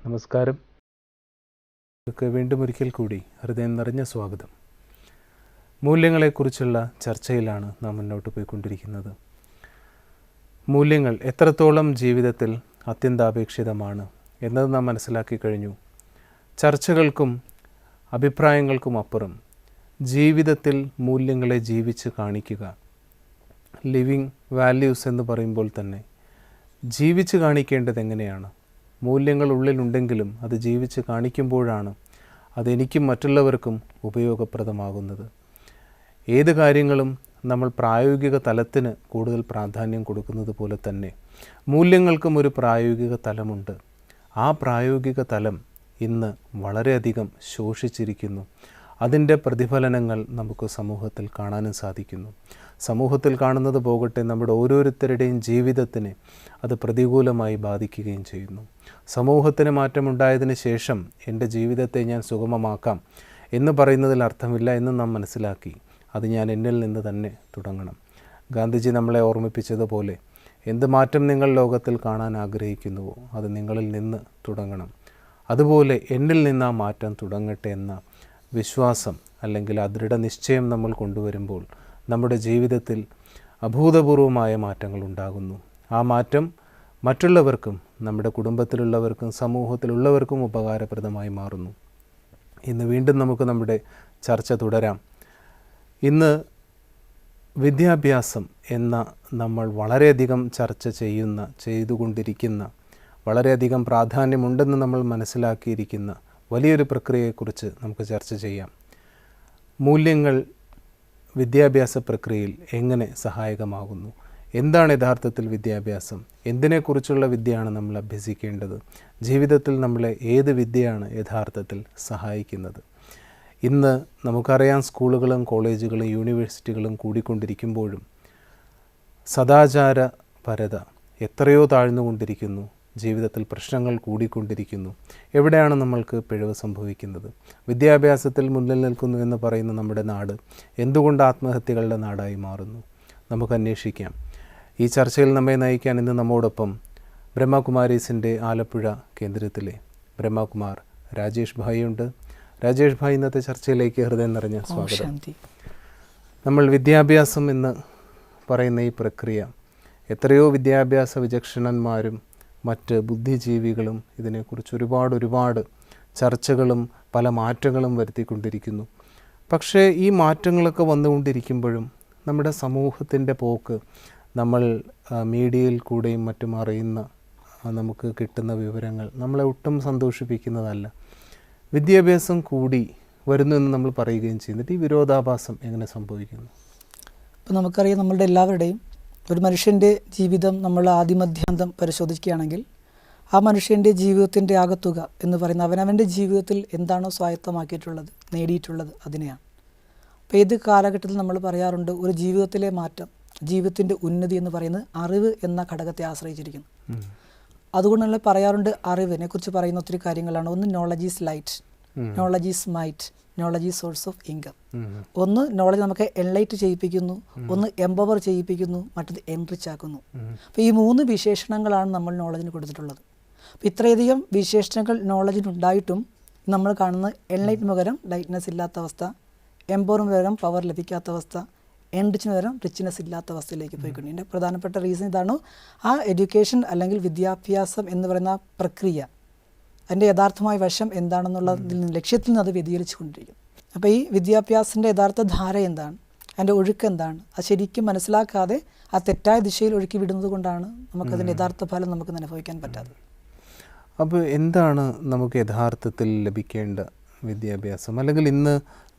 നമസ്കാരം. വീണ്ടും ഒരിക്കൽ കൂടി ഹൃദയം നിറഞ്ഞ സ്വാഗതം. മൂല്യങ്ങളെക്കുറിച്ചുള്ള ചർച്ചയിലാണ് നാം മുന്നോട്ട് പോയിക്കൊണ്ടിരിക്കുന്നത്. മൂല്യങ്ങൾ എത്രത്തോളം ജീവിതത്തിൽ അത്യന്താപേക്ഷിതമാണ് എന്നത് നാം മനസ്സിലാക്കി കഴിഞ്ഞു. ചർച്ചകൾക്കും അഭിപ്രായങ്ങൾക്കും അപ്പുറം ജീവിതത്തിൽ മൂല്യങ്ങളെ ജീവിച്ച് കാണിക്കുക, ലിവിങ് വാല്യൂസ് എന്ന് പറയുമ്പോൾ തന്നെ ജീവിച്ച് കാണിക്കേണ്ടത് എങ്ങനെയാണ്? മൂല്യങ്ങൾ ഉള്ളിലുണ്ടെങ്കിലും അത് ജീവിച്ച് കാണിക്കുമ്പോഴാണ് അതെനിക്കും മറ്റുള്ളവർക്കും ഉപയോഗപ്രദമാകുന്നത്. ഏത് കാര്യങ്ങളും നമ്മൾ പ്രായോഗിക തലത്തിന് കൂടുതൽ പ്രാധാന്യം കൊടുക്കുന്നത് പോലെ തന്നെ മൂല്യങ്ങൾക്കും ഒരു പ്രായോഗിക തലമുണ്ട്. ആ പ്രായോഗിക തലം ഇന്ന് വളരെയധികം ശോഷിച്ചിരിക്കുന്നു. അതിൻ്റെ പ്രതിഫലനങ്ങൾ നമുക്ക് സമൂഹത്തിൽ കാണാനും സാധിക്കുന്നു. സമൂഹത്തിൽ കാണുന്നത് പോകട്ടെ, നമ്മുടെ ഓരോരുത്തരുടെയും ജീവിതത്തിനെ അത് പ്രതികൂലമായി ബാധിക്കുകയും ചെയ്യുന്നു. സമൂഹത്തിന് മാറ്റമുണ്ടായതിന് ശേഷം എൻ്റെ ജീവിതത്തെ ഞാൻ സുഗമമാക്കാം എന്ന് പറയുന്നതിൽ അർത്ഥമില്ല എന്ന് നാം മനസ്സിലാക്കി അത് ഞാൻ എന്നിൽ നിന്ന് തന്നെ തുടങ്ങണം. ഗാന്ധിജി നമ്മളെ ഓർമ്മിപ്പിച്ചതുപോലെ എന്ത് മാറ്റം നിങ്ങൾ ലോകത്തിൽ കാണാൻ ആഗ്രഹിക്കുന്നുവോ അത് നിങ്ങളിൽ നിന്ന് തുടങ്ങണം. അതുപോലെ എന്നിൽ നിന്ന് ആ മാറ്റം തുടങ്ങട്ടെ എന്ന വിശ്വാസം അല്ലെങ്കിൽ ആ ദൃഢനിശ്ചയം നമ്മൾ കൊണ്ടുവരുമ്പോൾ നമ്മുടെ ജീവിതത്തിൽ അഭൂതപൂർവമായ മാറ്റങ്ങൾ ഉണ്ടാകുന്നു. ആ മാറ്റം മറ്റുള്ളവർക്കും, നമ്മുടെ കുടുംബത്തിലുള്ളവർക്കും സമൂഹത്തിലുള്ളവർക്കും ഉപകാരപ്രദമായി മാറുന്നു. ഇന്ന് വീണ്ടും നമുക്ക് നമ്മുടെ ചർച്ച തുടരാം. ഇന്ന് വിദ്യാഭ്യാസം എന്ന നമ്മൾ വളരെയധികം ചർച്ച ചെയ്തുകൊണ്ടിരിക്കുന്ന, വളരെയധികം പ്രാധാന്യമുണ്ടെന്ന് നമ്മൾ മനസ്സിലാക്കിയിരിക്കുന്ന വലിയൊരു പ്രക്രിയയെക്കുറിച്ച് നമുക്ക് ചർച്ച ചെയ്യാം. മൂല്യങ്ങൾ വിദ്യാഭ്യാസ പ്രക്രിയയിൽ എങ്ങനെ സഹായകമാകുന്നു? എന്താണ് യഥാർത്ഥത്തിൽ വിദ്യാഭ്യാസം? എന്തിനെക്കുറിച്ചുള്ള വിദ്യയാണ് നമ്മൾ അഭ്യസിക്കേണ്ടത്? ജീവിതത്തിൽ നമ്മളെ ഏത് വിദ്യയാണ് യഥാർത്ഥത്തിൽ സഹായിക്കുന്നത്? ഇന്ന് നമുക്കറിയാം, സ്കൂളുകളും കോളേജുകളും യൂണിവേഴ്സിറ്റികളും കൂടിക്കൊണ്ടിരിക്കുമ്പോഴും സദാചാരപരത എത്രയോ താഴ്ന്നുകൊണ്ടിരിക്കുന്നു. ജീവിതത്തിൽ പ്രശ്നങ്ങൾ കൂടിക്കൊണ്ടിരിക്കുന്നു. എവിടെയാണ് നമ്മൾക്ക് പിഴവ് സംഭവിക്കുന്നത്? വിദ്യാഭ്യാസത്തിൽ മുന്നിൽ നിൽക്കുന്നു എന്ന് പറയുന്ന നമ്മുടെ നാട് എന്തുകൊണ്ട് ആത്മഹത്യകളുടെ നാടായി മാറുന്നു? നമുക്ക് അന്വേഷിക്കാം. ഈ ചർച്ചയിൽ നമ്മെ നയിക്കാൻ ഇന്ന് നമ്മോടൊപ്പം ബ്രഹ്മകുമാരീസിൻ്റെ ആലപ്പുഴ കേന്ദ്രത്തിലെ ബ്രഹ്മകുമാർ രാജേഷ് ഭായിയുണ്ട്. രാജേഷ് ഭായ്, ഇന്നത്തെ ചർച്ചയിലേക്ക് ഹൃദയം നിറഞ്ഞ സ്വാഗതം. നമ്മൾ വിദ്യാഭ്യാസം എന്ന് പറയുന്ന ഈ പ്രക്രിയ, എത്രയോ വിദ്യാഭ്യാസ വിചക്ഷണന്മാരും മറ്റ് ബുദ്ധിജീവികളും ഇതിനെക്കുറിച്ച് ഒരുപാട് ചർച്ചകളും പല മാറ്റങ്ങളും വരുത്തിക്കൊണ്ടിരിക്കുന്നു. പക്ഷേ ഈ മാറ്റങ്ങളൊക്കെ വന്നുകൊണ്ടിരിക്കുമ്പോഴും നമ്മുടെ സമൂഹത്തിൻ്റെ പോക്ക്, നമ്മൾ മീഡിയയിൽ കൂടെയും മറ്റും അറിയുന്ന, നമുക്ക് കിട്ടുന്ന വിവരങ്ങൾ നമ്മളെ ഒട്ടും സന്തോഷിപ്പിക്കുന്നതല്ല. വിദ്യാഭ്യാസം കൂടി വരുന്നു എന്ന് നമ്മൾ പറയുകയും ചെയ്യുന്നിട്ട് ഈ വിരോധാഭാസം എങ്ങനെ സംഭവിക്കുന്നു? ഇപ്പോൾ നമുക്കറിയാം, നമ്മളുടെ എല്ലാവരുടെയും ഒരു മനുഷ്യൻ്റെ ജീവിതം നമ്മൾ ആദിമധ്യാന്തം പരിശോധിക്കുകയാണെങ്കിൽ ആ മനുഷ്യൻ്റെ ജീവിതത്തിൻ്റെ ആകത്തുക എന്ന് പറയുന്ന അവനവൻ്റെ ജീവിതത്തിൽ എന്താണോ സ്വായത്തമാക്കിയിട്ടുള്ളത്, നേടിയിട്ടുള്ളത്, അതിനെയാണ്. അപ്പോൾ ഏത് കാലഘട്ടത്തിൽ നമ്മൾ പറയാറുണ്ട്, ഒരു ജീവിതത്തിലെ മാറ്റം, ജീവിതത്തിൻ്റെ ഉന്നതി എന്ന് പറയുന്നത് അറിവ് എന്ന ഘടകത്തെ ആശ്രയിച്ചിരിക്കുന്നു. അതുകൊണ്ട് നമ്മൾ പറയാറുണ്ട്, അറിവിനെ കുറിച്ച് പറയുന്ന ഒത്തിരി കാര്യങ്ങളാണ്. ഒന്ന്, knowledge is light, knowledge is might, knowledge is source of income. ഒന്ന്, നോളജ് നമുക്ക് എൻലൈറ്റ് ചെയ്യിപ്പിക്കുന്നു, ഒന്ന് എംപവർ ചെയ്യിപ്പിക്കുന്നു, മറ്റത് എൻറിച്ച് ആക്കുന്നു. അപ്പോൾ ഈ മൂന്ന് വിശേഷണങ്ങളാണ് നമ്മൾ നോളജിന് കൊടുത്തിട്ടുള്ളത്. അപ്പോൾ ഇത്രയധികം വിശേഷണങ്ങൾ നോളജിനുണ്ടായിട്ടും നമ്മൾ കാണുന്ന എൻലൈറ്റിന് പകരം ലൈറ്റ്നെസ് ഇല്ലാത്ത അവസ്ഥ, എംപവറിന് പകരം പവർ ലഭിക്കാത്ത അവസ്ഥ, എൻറിച്ചിന് പകരം റിച്ച്നെസ് ഇല്ലാത്ത അവസ്ഥയിലേക്ക് പോയിക്കൊണ്ട്. ഇതിൻ്റെ പ്രധാനപ്പെട്ട റീസൺ ഇതാണ്. ആ എഡ്യൂക്കേഷൻ അല്ലെങ്കിൽ വിദ്യാഭ്യാസം എന്ന് പറയുന്ന പ്രക്രിയ, അതിൻ്റെ യഥാർത്ഥമായ വശം എന്താണെന്നുള്ളതിൽ നിന്ന്, ലക്ഷ്യത്തിൽ നിന്ന് അത് വ്യതിചലിച്ചു കൊണ്ടിരിക്കും. അപ്പോൾ ഈ വിദ്യാഭ്യാസത്തിൻ്റെ യഥാർത്ഥ ധാര എന്താണ്, അതിൻ്റെ ഒഴുക്ക് എന്താണ്, അത് ശരിക്കും മനസ്സിലാക്കാതെ ആ തെറ്റായ ദിശയിൽ ഒഴുക്കി വിടുന്നത് കൊണ്ടാണ് നമുക്കതിൻ്റെ യഥാർത്ഥ ഫലം നമുക്ക് അനുഭവിക്കാൻ പറ്റാത്തത്. അപ്പോൾ എന്താണ് നമുക്ക് യഥാർത്ഥത്തിൽ ലഭിക്കേണ്ട വിദ്യാഭ്യാസം? അല്ലെങ്കിൽ ഇന്ന്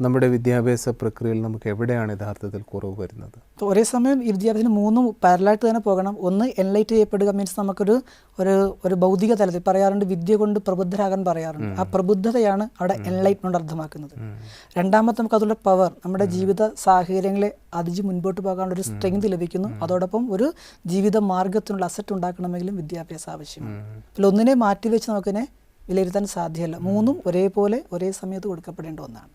നമ്മുടെ വിദ്യാഭ്യാസ പ്രക്രിയയിൽ നമുക്ക് എവിടെയാണ് യഥാർത്ഥത്തിൽ കുറവ് വരുന്നത്? ഒരേ സമയം ഈ വിദ്യാഭ്യാസത്തിന് മൂന്നും പാരലായിട്ട് തന്നെ പോകണം. ഒന്ന്, എൻലൈറ്റ് ചെയ്യപ്പെടുക, മീൻസ് നമുക്കൊരു ഒരു ഭൗതിക തലത്തിൽ പറയാറുണ്ട്, വിദ്യ കൊണ്ട് പ്രബുദ്ധരാകാൻ പറയാറുണ്ട്. ആ പ്രബുദ്ധതയാണ് അവിടെ എൻലൈറ്റ്മെന്റ് അർത്ഥമാക്കുന്നത്. രണ്ടാമത്തെ, നമുക്ക് അതിലുള്ള പവർ, നമ്മുടെ ജീവിത സാഹചര്യങ്ങളെ അതിജ് മുൻപോട്ട് പോകാനുള്ള ഒരു സ്ട്രെങ്ത് ലഭിക്കുന്നു. അതോടൊപ്പം ഒരു ജീവിത മാർഗത്തിനുള്ള അസറ്റ് ഉണ്ടാക്കണമെങ്കിലും വിദ്യാഭ്യാസം ആവശ്യമാണ്. അതിൽ ഒന്നിനെ മാറ്റിവെച്ച് നമുക്കിനെ വിലയിരുത്താൻ സാധ്യമല്ല. മൂന്നും ഒരേപോലെ ഒരേ സമയത്ത് കൊടുക്കപ്പെടേണ്ട ഒന്നാണ്.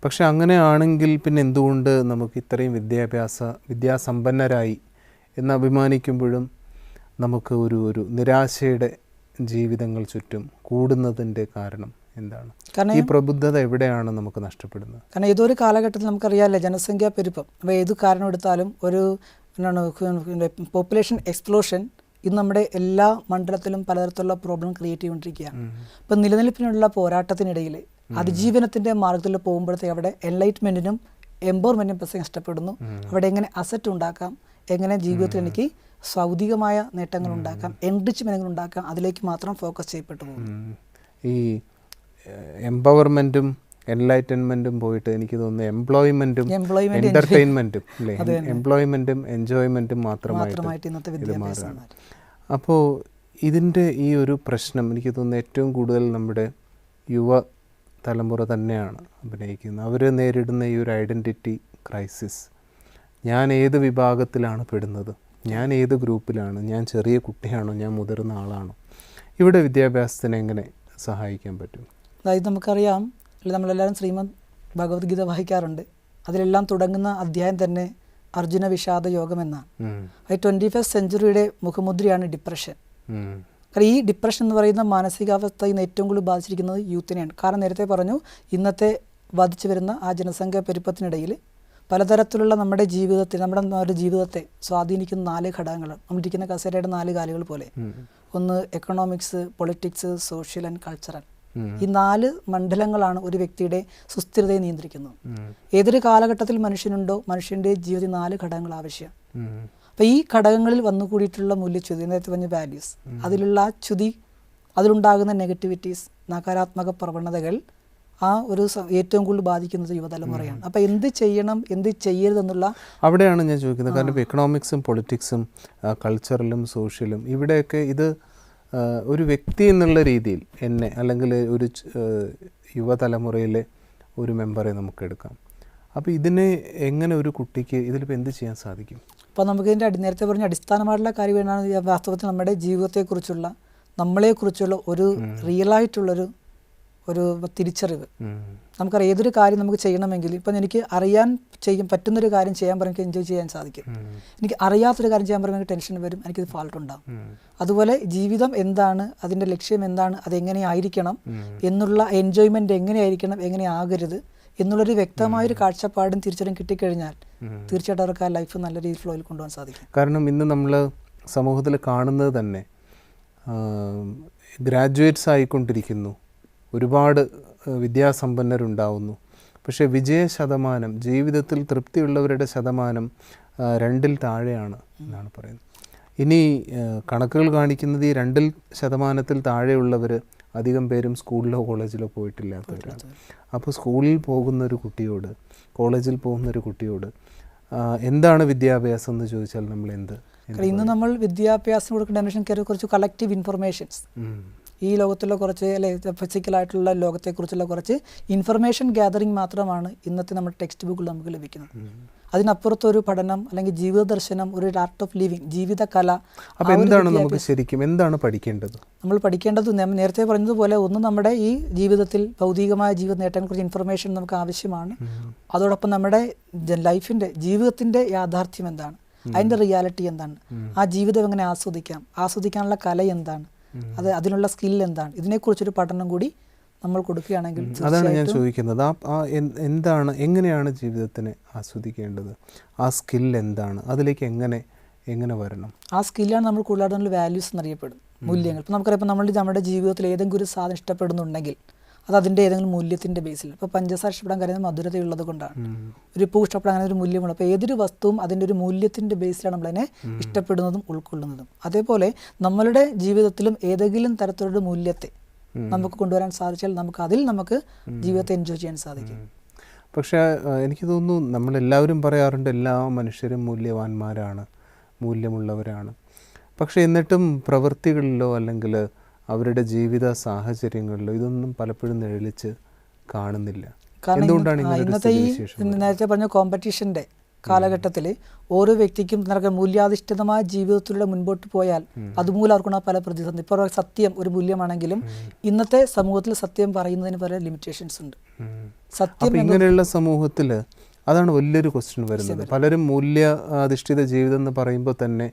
പക്ഷെ അങ്ങനെയാണെങ്കിൽ പിന്നെ എന്തുകൊണ്ട് നമുക്ക് ഇത്രയും വിദ്യാസമ്പന്നരായി എന്ന് അഭിമാനിക്കുമ്പോഴും നമുക്ക് ഒരു നിരാശയുടെ ജീവിതങ്ങൾ ചുറ്റും കൂടുന്നതിൻ്റെ കാരണം എന്താണ്? കാരണം ഈ പ്രബുദ്ധത എവിടെയാണ് നമുക്ക് നഷ്ടപ്പെടുന്നത്? കാരണം ഏതൊരു കാലഘട്ടത്തിൽ നമുക്കറിയാമല്ലേ ജനസംഖ്യാ പെരുപ്പം. അപ്പോൾ ഏത് കാരണം എടുത്താലും ഒരു എന്താണ് പോപ്പുലേഷൻ എക്സ്പ്ലോഷൻ ഇന്ന് നമ്മുടെ എല്ലാ മണ്ഡലത്തിലും പലതരത്തിലുള്ള പ്രോബ്ലം ക്രിയേറ്റ് ചെയ്തുകൊണ്ടിരിക്കുകയാണ്. ഇപ്പം നിലനിൽപ്പിനുള്ള പോരാട്ടത്തിനിടയിൽ അതിജീവനത്തിൻ്റെ മാർഗത്തിൽ പോകുമ്പോഴത്തേക്ക് അവിടെ എൻലൈറ്റ്മെൻറ്റിനും എംപവർമെൻറ്റിനും പ്രസക്തി നഷ്ടപ്പെടുന്നു. അവിടെ എങ്ങനെ അസറ്റ് ഉണ്ടാക്കാം, എങ്ങനെ ജീവിതത്തിൽ എനിക്ക് ഭൗതികമായ നേട്ടങ്ങൾ ഉണ്ടാക്കാം, എൻറിച്ച്മെൻറ്റുകൾ ഉണ്ടാക്കാം, അതിലേക്ക് മാത്രം ഫോക്കസ് ചെയ്യപ്പെട്ടു പോകുന്നു. ഈ എംപവർമെൻറ്റും എൻലൈറ്റൻമെൻറ്റും പോയിട്ട് എനിക്ക് തോന്നുന്നു എംപ്ലോയ്മെൻറ്റും എൻ്റർടൈൻമെൻറ്റും അല്ലേ, എംപ്ലോയ്മെൻറ്റും എൻജോയ്മെൻറ്റും മാത്രമായിട്ട് ഇന്നത്തെ ഇത് വിദ്യാഭ്യാസം. മാറുകയാണ്. അപ്പോൾ ഇതിൻ്റെ ഈ ഒരു പ്രശ്നം എനിക്ക് തോന്നുന്നു ഏറ്റവും കൂടുതൽ നമ്മുടെ യുവ തലമുറ തന്നെയാണ് അഭിനയിക്കുന്നത്. അവർ നേരിടുന്ന ഈ ഒരു ഐഡൻറ്റിറ്റി ക്രൈസിസ്. ഞാൻ ഏത് വിഭാഗത്തിലാണ് പെടുന്നത്, ഞാൻ ഏത് ഗ്രൂപ്പിലാണ്, ഞാൻ ചെറിയ കുട്ടിയാണോ, ഞാൻ മുതിർന്ന ആളാണോ? ഇവിടെ വിദ്യാഭ്യാസത്തിന് എങ്ങനെ സഹായിക്കാൻ പറ്റും? അതായത് നമുക്കറിയാം, നമ്മളെല്ലാവരും ശ്രീമദ് ഭഗവത്ഗീത വായിക്കാറുണ്ട്. അതിലെല്ലാം തുടങ്ങുന്ന അധ്യായം തന്നെ അർജുന വിഷാദ യോഗം എന്നാണ്. ഈ 21st സെഞ്ച്വറിയുടെ മുഖമുദ്രയാണ് ഡിപ്രഷൻ. കാരണം ഈ ഡിപ്രഷൻ എന്ന് പറയുന്ന മാനസികാവസ്ഥ ഇന്ന് ഏറ്റവും കൂടുതൽ ബാധിച്ചിരിക്കുന്നത് യൂത്തിനെയാണ്. കാരണം നേരത്തെ പറഞ്ഞു, ഇന്നത്തെ ബാധിച്ചു വരുന്ന ആ ജനസംഖ്യ പെരുപ്പത്തിനിടയിൽ പലതരത്തിലുള്ള നമ്മുടെ ജീവിതത്തിൽ, നമ്മുടെ ജീവിതത്തെ സ്വാധീനിക്കുന്ന 4 ഘടകങ്ങൾ, നമ്മളിരിക്കുന്ന കസേരയുടെ 4 കാലുകൾ പോലെ. ഒന്ന് economics, politics, social and cultural. ഈ 4 മണ്ഡലങ്ങളാണ് ഒരു വ്യക്തിയുടെ സുസ്ഥിരതയെ നിയന്ത്രിക്കുന്നത്. ഏതൊരു കാലഘട്ടത്തിൽ മനുഷ്യനുണ്ടോ, മനുഷ്യൻ്റെ ജീവിതത്തിൽ 4 ഘടകങ്ങൾ ആവശ്യമാണ്. അപ്പോൾ ഈ ഘടകങ്ങളിൽ വന്നുകൂടിയിട്ടുള്ള മൂല്യച്യുതി, നേരത്തെ പറഞ്ഞ വാല്യൂസ്, അതിലുള്ള ച്യുതി, അതിലുണ്ടാകുന്ന നെഗറ്റിവിറ്റീസ്, നകാരാത്മക പ്രവണതകൾ ആ ഒരു ഏറ്റവും കൂടുതൽ ബാധിക്കുന്നത് യുവതലമുറയാണ്. അപ്പോൾ എന്ത് ചെയ്യണം, എന്ത് ചെയ്യരുതെന്നുള്ള അവിടെയാണ് ഞാൻ ചോദിക്കുന്നത്. കാരണം എക്കണോമിക്സും പൊളിറ്റിക്സും കൾച്ചറലും സോഷ്യലും ഇവിടെയൊക്കെ ഇത് ഒരു വ്യക്തി എന്നുള്ള രീതിയിൽ എന്നെ, അല്ലെങ്കിൽ ഒരു യുവതലമുറയിലെ ഒരു മെമ്പറെ നമുക്ക് എടുക്കാം. അപ്പോൾ ഇതിനെ എങ്ങനെ ഒരു കുട്ടിക്ക് ഇതിലിപ്പോൾ എന്ത് ചെയ്യാൻ സാധിക്കും? അപ്പോൾ നമുക്കിതിൻ്റെ നേരത്തെ പറഞ്ഞ അടിസ്ഥാനമായിട്ടുള്ള കാര്യം എന്നാണ് വാസ്തവത്തിൽ നമ്മുടെ ജീവിതത്തെക്കുറിച്ചുള്ള, നമ്മളെക്കുറിച്ചുള്ള ഒരു റിയലായിട്ടുള്ളൊരു തിരിച്ചറിവ്. നമുക്കറിയാം ഏതൊരു കാര്യം നമുക്ക് ചെയ്യണമെങ്കിൽ, ഇപ്പം എനിക്ക് ചെയ്യാൻ പറ്റുന്നൊരു കാര്യം ചെയ്യാൻ പറയുമ്പോൾ എൻജോയ് ചെയ്യാൻ സാധിക്കും. എനിക്ക് അറിയാത്തൊരു കാര്യം ചെയ്യാൻ പറയുമ്പോൾ ടെൻഷൻ വരും, എനിക്കിത് ഫാൾട്ട് ഉണ്ടാകും. അതുപോലെ ജീവിതം എന്താണ്, അതിൻ്റെ ലക്ഷ്യം എന്താണ്, അതെങ്ങനെയായിരിക്കണം എന്നുള്ള എൻജോയ്മെൻറ്റ് എങ്ങനെയായിരിക്കണം, എങ്ങനെയാകരുത് എന്നുള്ളൊരു വ്യക്തമായൊരു കാഴ്ചപ്പാടും തിരിച്ചറിയും കിട്ടിക്കഴിഞ്ഞാൽ തീർച്ചയായിട്ടും അവർക്ക് ആ ലൈഫ് നല്ല രീതിയിൽ ഫ്ലോയിൽ കൊണ്ടുപോകാൻ സാധിക്കും. കാരണം ഇന്ന് നമ്മൾ സമൂഹത്തിൽ കാണുന്നത് തന്നെ ഗ്രാജുവേറ്റ്സ് ആയിക്കൊണ്ടിരിക്കുന്നു, ഒരുപാട് വിദ്യാസമ്പന്നരുണ്ടാവുന്നു, പക്ഷേ വിജയ ശതമാനം, ജീവിതത്തിൽ തൃപ്തിയുള്ളവരുടെ ശതമാനം 2ൽ താഴെയാണ് എന്നാണ് പറയുന്നത്. ഇനി കണക്കുകൾ കാണിക്കുന്നത് ഈ 2% താഴെയുള്ളവർ അധികം പേരും സ്കൂളിലോ കോളേജിലോ പോയിട്ടില്ലാത്തവരാണ്. അപ്പോൾ സ്കൂളിൽ പോകുന്നൊരു കുട്ടിയോട്, കോളേജിൽ പോകുന്നൊരു കുട്ടിയോട് എന്താണ് വിദ്യാഭ്യാസം എന്ന് ചോദിച്ചാൽ നമ്മൾ ഇന്ന് നമ്മൾ വിദ്യാഭ്യാസം കൊടുക്കുന്ന ഡെഫിനിഷൻ കുറച്ച് കളക്റ്റീവ് ഇൻഫർമേഷൻസ്, ഈ ലോകത്തുള്ള കുറച്ച് ഫിസിക്കലായിട്ടുള്ള ലോകത്തെക്കുറിച്ചുള്ള കുറച്ച് ഇൻഫർമേഷൻ ഗ്യാതറിങ് മാത്രമാണ് ഇന്നത്തെ നമ്മുടെ ടെക്സ്റ്റ് ബുക്കിൽ നമുക്ക് ലഭിക്കുന്നത്. അതിനപ്പുറത്തൊരു പഠനം അല്ലെങ്കിൽ ജീവിത ദർശനം, ഒരു ആർട്ട് ഓഫ് ലിവിങ്, ജീവിത കല. അപ്പോൾ എന്താണ് നമുക്ക് ശരിക്കും എന്താണ് പഠിക്കേണ്ടത്? നമ്മൾ പഠിക്കേണ്ടത് നേരത്തെ പറഞ്ഞതുപോലെ ഒന്ന് നമ്മുടെ ഈ ജീവിതത്തിൽ ഭൗതികമായ ജീവിത നേട്ടങ്ങളെക്കുറിച്ച് ഇൻഫർമേഷൻ നമുക്ക് ആവശ്യമാണ്. അതോടൊപ്പം നമ്മുടെ ലൈഫിൻ്റെ, ജീവിതത്തിൻ്റെ യാഥാർത്ഥ്യം എന്താണ്, അതിൻ്റെ റിയാലിറ്റി എന്താണ്, ആ ജീവിതം എങ്ങനെ ആസ്വദിക്കാനുള്ള കല എന്താണ്, അതിനുള്ള സ്കിൽ എന്താണ്, ഇതിനെക്കുറിച്ചൊരു പഠനം കൂടി നമ്മൾ കൊടുക്കുകയാണെങ്കിൽ. അതാണ് ഞാൻ ചോദിക്കുന്നത്. എന്താണ്, എങ്ങനെയാണ് ജീവിതത്തിനെ ആസ്വദിക്കേണ്ടത്, ആ സ്കിൽ എന്താണ്, അതിലേക്ക് എങ്ങനെ വരണം? ആ സ്കില്ലാണ് നമ്മൾ കൂടുതലായിട്ട് വാല്യൂസ് എന്നറിയപ്പെടും, മൂല്യങ്ങൾ. ഇപ്പോൾ നമുക്കറിയാം, നമ്മുടെ ജീവിതത്തിൽ ഏതെങ്കിലും ഒരു സാധനം ഇഷ്ടപ്പെടുന്നുണ്ടെങ്കിൽ അത് അതിൻ്റെ ഏതെങ്കിലും മൂല്യത്തിൻ്റെ ബേസിൽ. ഇപ്പോൾ പഞ്ചസാര ഇഷ്ടപ്പെടാൻ കാര്യം മധുരതയുള്ളത് കൊണ്ടാണ്. ഒരു പൂ ഇഷ്ടപ്പെടാൻ അങ്ങനെ ഒരു മൂല്യമുണ്ട്. അപ്പോൾ ഏതൊരു വസ്തുവും അതിൻ്റെ ഒരു മൂല്യത്തിൻ്റെ ബേസിലാണ് നമ്മളതിനെ ഇഷ്ടപ്പെടുന്നതും ഉൾക്കൊള്ളുന്നതും. അതേപോലെ നമ്മളുടെ ജീവിതത്തിലും ഏതെങ്കിലും തരത്തിലുള്ള മൂല്യത്തെ നമുക്ക് കൊണ്ടുവരാൻ സാധിച്ചാൽ നമുക്ക് ജീവിതത്തെ എൻജോയ് ചെയ്യാൻ സാധിക്കും. പക്ഷേ എനിക്ക് തോന്നുന്നു നമ്മളെല്ലാവരും പറയാറുണ്ട് എല്ലാ മനുഷ്യരും മൂല്യവാന്മാരാണ്, മൂല്യമുള്ളവരാണ്. പക്ഷേ എന്നിട്ടും പ്രവൃത്തികളിലോ അല്ലെങ്കിൽ അവരുടെ ജീവിത സാഹചര്യങ്ങളിലോ ഇതൊന്നും പലപ്പോഴും നിഴലിച്ച് കാണുന്നില്ല. എന്തുകൊണ്ടാണ് ഇന്നത്തെ ഈ നേരത്തെ പറഞ്ഞ കോമ്പറ്റീഷൻ്റെ കാലഘട്ടത്തിൽ ഓരോ വ്യക്തിക്കും മൂല്യാധിഷ്ഠിതമായ ജീവിതത്തിലൂടെ മുൻപോട്ട് പോയാൽ അതുമൂലം അവർക്കുള്ള പല പ്രതിസന്ധി. ഇപ്പോൾ സത്യം ഒരു മൂല്യമാണെങ്കിലും ഇന്നത്തെ സമൂഹത്തിൽ സത്യം പറയുന്നതിന് പല ലിമിറ്റേഷൻസ് ഉണ്ട്. സത്യം ഇങ്ങനെയുള്ള സമൂഹത്തിൽ അതാണ് വലിയൊരു ക്വസ്റ്റ്യൻ വരുന്നത്. പലരും മൂല്യ അധിഷ്ഠിത ജീവിതം എന്ന് പറയുമ്പോൾ തന്നെ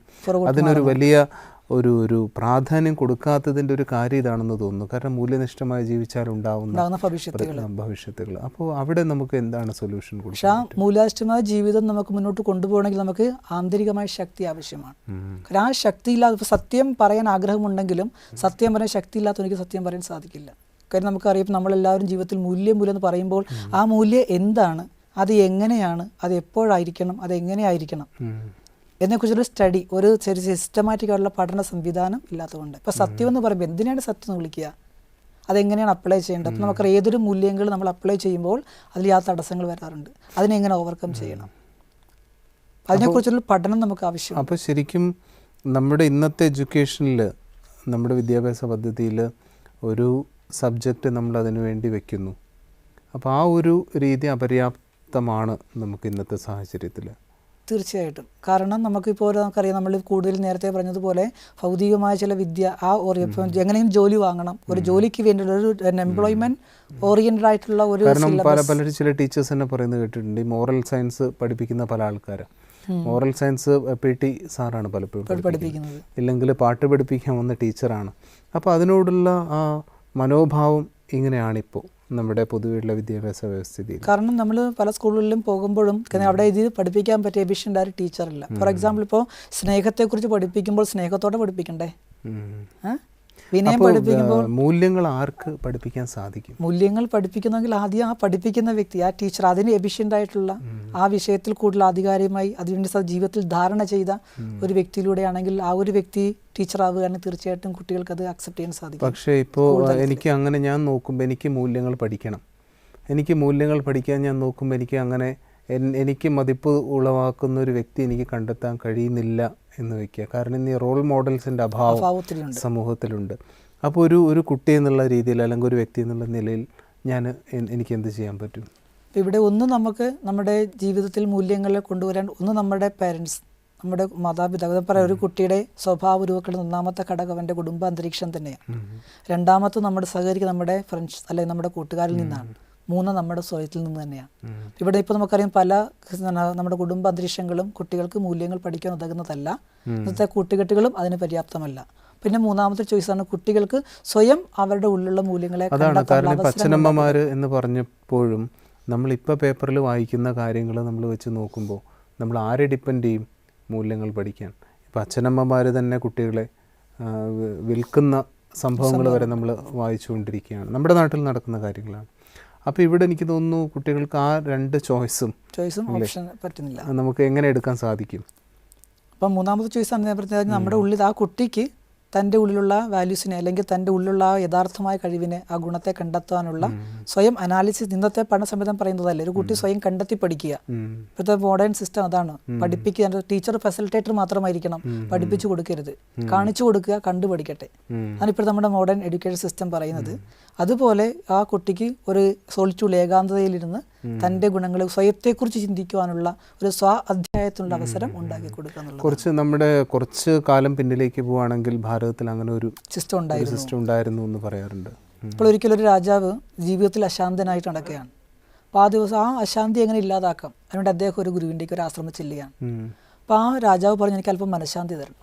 അതിനൊരു വലിയ ഒരു പ്രാധാന്യം കൊടുക്കാത്തതിൻ്റെ ഒരു കാര്യം ഇതാണെന്ന് തോന്നുന്നു. കാരണം മൂല്യനിഷ്ഠമായി ജീവിച്ചാൽ ഉണ്ടാവുന്ന ഭവിഷ്യത്തുകൾ. അപ്പോൾ അവിടെ നമുക്ക് എന്താണ് സൊല്യൂഷൻ കൊടുക്കുക? പക്ഷേ ആ മൂല്യനിഷ്ഠമായ ജീവിതം നമുക്ക് മുന്നോട്ട് കൊണ്ടുപോകണമെങ്കിൽ നമുക്ക് ആന്തരികമായ ശക്തി ആവശ്യമാണ്. കാരണം ആ ശക്തിയില്ലാതെ സത്യം പറയാൻ ആഗ്രഹമുണ്ടെങ്കിലും സത്യം പറയാൻ ശക്തിയില്ലാത്ത എനിക്ക് സത്യം പറയാൻ സാധിക്കില്ല. കാര്യം നമുക്കറിയാം നമ്മളെല്ലാവരും ജീവിതത്തിൽ മൂല്യം എന്ന് പറയുമ്പോൾ ആ മൂല്യം എന്താണ്, അത് എങ്ങനെയാണ്, അത് എപ്പോഴായിരിക്കണം, അത് എങ്ങനെയായിരിക്കണം എന്നതിനെക്കുറിച്ചൊരു സ്റ്റഡി, ഒരു ചെറിയ സിസ്റ്റമാറ്റിക് ആയിട്ടുള്ള പഠന സംവിധാനം ഇല്ലാത്തതുകൊണ്ട് ഇപ്പോൾ സത്യം എന്ന് പറയുമ്പോൾ എന്തിനാണ് സത്യം എന്ന് വിളിക്കുക, അതെങ്ങനെയാണ് അപ്ലൈ ചെയ്യേണ്ടത്? അപ്പോൾ നമുക്കറിയാം ഏതൊരു മൂല്യങ്ങൾ നമ്മൾ അപ്ലൈ ചെയ്യുമ്പോൾ അതിൽ ആ തടസ്സങ്ങൾ വരാറുണ്ട്, അതിനെങ്ങനെ ഓവർകം ചെയ്യണം, അതിനെക്കുറിച്ചുള്ള പഠനം നമുക്ക് ആവശ്യമാണ്. അപ്പോൾ ശരിക്കും നമ്മുടെ ഇന്നത്തെ എഡ്യൂക്കേഷനിൽ, നമ്മുടെ വിദ്യാഭ്യാസ പദ്ധതിയിൽ ഒരു സബ്ജക്റ്റ് നമ്മൾ അതിനു വേണ്ടി വയ്ക്കുന്നു. അപ്പോൾ ആ ഒരു രീതി അപര്യാപ്തമാണ് നമുക്ക് ഇന്നത്തെ സാഹചര്യത്തിൽ. തീർച്ചയായിട്ടും. കാരണം നമുക്കിപ്പോൾ നമുക്കറിയാം, നമ്മൾ കൂടുതൽ നേരത്തെ പറഞ്ഞതുപോലെ ഭൗതികമായ ചില വിദ്യ എങ്ങനെയും ജോലി വാങ്ങണം, ഒരു ജോലിക്ക് വേണ്ടിയുള്ള ഒരു എംപ്ലോയ്മെന്റ് ഓറിയന്റഡ് ആയിട്ടുള്ള ഒരു കാരണം പലരും ചില ടീച്ചേഴ്സ് തന്നെ പറയുന്നത് കേട്ടിട്ടുണ്ട്, ഈ മോറൽ സയൻസ് പഠിപ്പിക്കുന്ന പല ആൾക്കാരും മോറൽ സയൻസ് PT സാറാണ് പലപ്പോഴും പഠിപ്പിക്കുന്നത്, ഇല്ലെങ്കിൽ പാട്ട് പഠിപ്പിക്കാൻ വന്ന ടീച്ചറാണ്. അപ്പോൾ അതിനോടുള്ള ആ മനോഭാവം ഇങ്ങനെയാണിപ്പോൾ നമ്മുടെ പൊതുവെയുള്ള വിദ്യാഭ്യാസ വ്യവസ്ഥിതിയിൽ. കാരണം നമ്മൾ പല സ്കൂളുകളിലും പോകുമ്പോഴും അവിടെ ഇത് പഠിപ്പിക്കാൻ പറ്റിയ എഫിഷ്യൻ്റ് ആയ ടീച്ചറില്ല. ഫോർ എക്സാമ്പിൾ ഇപ്പോൾ സ്നേഹത്തെക്കുറിച്ച് പഠിപ്പിക്കുമ്പോൾ സ്നേഹത്തോടെ പഠിപ്പിക്കണ്ടേ? വിനയം പഠിപ്പിക്കുമ്പോൾ മൂല്യങ്ങൾ ആർക്ക് പഠിപ്പിക്കാൻ സാധിക്കും? മൂല്യങ്ങൾ പഠിപ്പിക്കുന്നെങ്കിൽ ആദ്യം ആ പഠിപ്പിക്കുന്ന വ്യക്തി, ആ ടീച്ചർ അതിന് എഫിഷ്യൻ്റ് ആയിട്ടുള്ള ആ വിഷയത്തിൽ കൂടുതൽ ആധികാരികമായി അതിനുവേണ്ടി ജീവിതത്തിൽ ധാരണ ചെയ്ത ഒരു വ്യക്തിയിലൂടെയാണെങ്കിൽ ആ ഒരു വ്യക്തി ടീച്ചറാവുകയാണെങ്കിൽ തീർച്ചയായിട്ടും കുട്ടികൾക്ക് അത് അക്സെപ്റ്റ് ചെയ്യാൻ സാധിക്കും. പക്ഷേ ഇപ്പോൾ എനിക്ക് അങ്ങനെ ഞാൻ നോക്കുമ്പോൾ എനിക്ക് മൂല്യങ്ങൾ പഠിക്കണം, എനിക്ക് മൂല്യങ്ങൾ പഠിക്കാൻ ഞാൻ നോക്കുമ്പോൾ എനിക്ക് മതിപ്പ് ഉളവാക്കുന്ന ഒരു വ്യക്തി എനിക്ക് കണ്ടെത്താൻ കഴിയുന്നില്ല എന്ന് വയ്ക്കുക. കാരണം ഇന്ന് റോൾ മോഡൽസിൻ്റെ അഭാവം സമൂഹത്തിലുണ്ട്. അപ്പോൾ ഒരു കുട്ടി എന്നുള്ള രീതിയിൽ അല്ലെങ്കിൽ ഒരു വ്യക്തി എന്നുള്ള നിലയിൽ എനിക്ക് എന്ത് ചെയ്യാൻ പറ്റും? ഇവിടെ ഒന്ന് നമുക്ക് നമ്മുടെ ജീവിതത്തിൽ മൂല്യങ്ങളെ കൊണ്ടുവരാൻ ഒന്ന് നമ്മുടെ പേരൻസ്, നമ്മുടെ മാതാപിതാക്കൾ. പറയാം, ഒരു കുട്ടിയുടെ സ്വഭാവ രൂപപ്പെടുന്ന ഒന്നാമത്തെ ഘടകം അവൻ്റെ കുടുംബ അന്തരീക്ഷം തന്നെയാണ്. രണ്ടാമത്തെ നമ്മുടെ സഹകരിക്കുന്ന നമ്മുടെ ഫ്രണ്ട്സ് അല്ലെങ്കിൽ നമ്മുടെ കൂട്ടുകാരിൽ നിന്നാണ്. മൂന്ന് നമ്മുടെ സ്വയത്തിൽ നിന്ന് തന്നെയാണ്. ഇവിടെ ഇപ്പോൾ നമുക്കറിയാം പല നമ്മുടെ കുടുംബ അന്തരീക്ഷങ്ങളും കുട്ടികൾക്ക് മൂല്യങ്ങൾ പഠിക്കാൻ ഉതകുന്നതല്ല. ഇന്നത്തെ കൂട്ടുകെട്ടുകളും അതിന് പര്യാപ്തമല്ല. പിന്നെ മൂന്നാമത്തെ ചോയ്സാണ് കുട്ടികൾക്ക് സ്വയം അവരുടെ ഉള്ളിലുള്ള മൂല്യങ്ങളെ. അതാണ് കാരണം അച്ഛനമ്മമാർ എന്ന് പറഞ്ഞപ്പോഴും നമ്മളിപ്പോൾ പേപ്പറിൽ വായിക്കുന്ന കാര്യങ്ങൾ നമ്മൾ വെച്ച് നോക്കുമ്പോൾ നമ്മൾ ആരെ ഡിപ്പെൻഡ് ചെയ്യും മൂല്യങ്ങൾ പഠിക്കാൻ? ഇപ്പോൾ അച്ഛനമ്മമാർ തന്നെ കുട്ടികളെ വിൽക്കുന്ന സംഭവങ്ങൾ വരെ നമ്മൾ വായിച്ചുകൊണ്ടിരിക്കുകയാണ്. നമ്മുടെ നാട്ടിൽ നടക്കുന്ന കാര്യങ്ങളാണ്. അപ്പോൾ ഇവിടെ എനിക്ക് തോന്നുന്നു കുട്ടികൾക്ക് ആ രണ്ട് ചോയ്സും ഓപ്ഷൻ പറ്റുന്നില്ല. നമുക്ക് എങ്ങനെ എടുക്കാൻ സാധിക്കും? അപ്പം മൂന്നാമത്തെ ചോയ്സാണ് പറഞ്ഞാൽ നമ്മുടെ ഉള്ളിൽ ആ കുട്ടിക്ക് തൻ്റെ ഉള്ളിലുള്ള വാല്യൂസിനെ അല്ലെങ്കിൽ തൻ്റെ ഉള്ളിലുള്ള ആ യഥാർത്ഥമായ കഴിവിനെ, ആ ഗുണത്തെ കണ്ടെത്താനുള്ള സ്വയം അനാലിസിസ് ഇന്നത്തെ പഠന സംവിധാനം പറയുന്നതല്ലേ. ഒരു കുട്ടി സ്വയം കണ്ടെത്തി പഠിക്കുക. ഇപ്പോഴത്തെ മോഡേൺ സിസ്റ്റം അതാണ്. പഠിപ്പിക്കുക, ടീച്ചർ ഫെസിലിറ്റേറ്റർ മാത്രമായിരിക്കണം, പഠിപ്പിച്ചു കൊടുക്കരുത്, കാണിച്ചു കൊടുക്കുക, കണ്ടു പഠിക്കട്ടെ. അതിപ്പോൾ നമ്മുടെ മോഡേൺ എഡ്യൂക്കേഷൻ സിസ്റ്റം പറയുന്നത്. അതുപോലെ ആ കുട്ടിക്ക് ഒരു സോളിറ്റ്യൂഡ് ഏകാന്തതയിലിരുന്ന് തൻ്റെ ഗുണങ്ങളെ സ്വയത്തെക്കുറിച്ച് ചിന്തിക്കുവാനുള്ള ഒരു അധ്യായത്തിനുള്ള അവസരം ഉണ്ടാക്കി കൊടുക്കുക എന്നുള്ളത്. കുറച്ച് കാലം പിന്നിലേക്ക് പോവുകയാണെങ്കിൽ ഭാരതത്തിൽ അങ്ങനെ ഒരു സിസ്റ്റം ഉണ്ടായിരുന്നു എന്ന് പറയാറുണ്ട്. ഇപ്പോൾ ഒരിക്കലും ഒരു രാജാവ് ജീവിതത്തിൽ അശാന്തനായിട്ട് നടക്കുകയാണ്. അപ്പോൾ ആ ദിവസം ആ അശാന്തി എങ്ങനെ ഇല്ലാതാക്കാം, അതിനുവേണ്ടി അദ്ദേഹം ഒരു ഗുരുവിൻ്റെക്ക് ഒരു ആശ്രമം ചെല്ലുകയാണ്. അപ്പോൾ ആ രാജാവ് പറഞ്ഞു, എനിക്ക് അല്പം മനഃശാന്തി തരണം.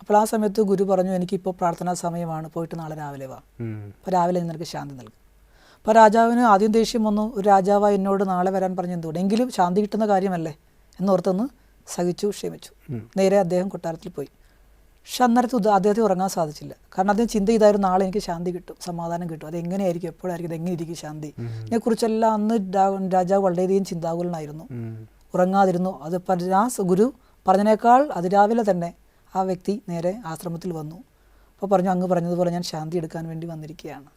അപ്പോൾ ആ സമയത്ത് ഗുരു പറഞ്ഞു, എനിക്കിപ്പോൾ പ്രാർത്ഥനാ സമയമാണ്, പോയിട്ട് നാളെ രാവിലെ വാ, അപ്പോൾ രാവിലെ നിനക്ക് ശാന്തി നൽകും. അപ്പോൾ രാജാവിന് ആദ്യം ദേഷ്യം വന്നു, ഒരു രാജാവ് എന്നോട് നാളെ വരാൻ പറഞ്ഞു, എന്തുകൊണ്ട് എങ്കിലും ശാന്തി കിട്ടുന്ന കാര്യമല്ലേ എന്നോർത്തൊന്ന് സഹിച്ചു, ക്ഷമിച്ചു. നേരെ അദ്ദേഹം കൊട്ടാരത്തിൽ പോയി. പക്ഷെ അന്നേരത്ത് അദ്ദേഹത്തെ ഉറങ്ങാൻ സാധിച്ചില്ല. കാരണം അദ്ദേഹം ചിന്ത ചെയ്തായിരുന്നു, നാളെ എനിക്ക് ശാന്തി കിട്ടും, സമാധാനം കിട്ടും, അതെങ്ങനെയായിരിക്കും, എപ്പോഴായിരിക്കും, അതെങ്ങനെ ഇരിക്കും ശാന്തി, ഇതിനെക്കുറിച്ചെല്ലാം അന്ന് രാജാവ് വളരെയധികം ചിന്താകുലനായിരുന്നു, ഉറങ്ങാതിരുന്നു. അത് ആ ഗുരു പറഞ്ഞതിനേക്കാൾ അതിരാവിലെ തന്നെ ആ വ്യക്തി നേരെ ആശ്രമത്തിൽ വന്നു. അപ്പോൾ പറഞ്ഞു, അങ്ങ് പറഞ്ഞതുപോലെ ഞാൻ ശാന്തി എടുക്കാൻ വേണ്ടി വന്നിരിക്കുകയാണ്.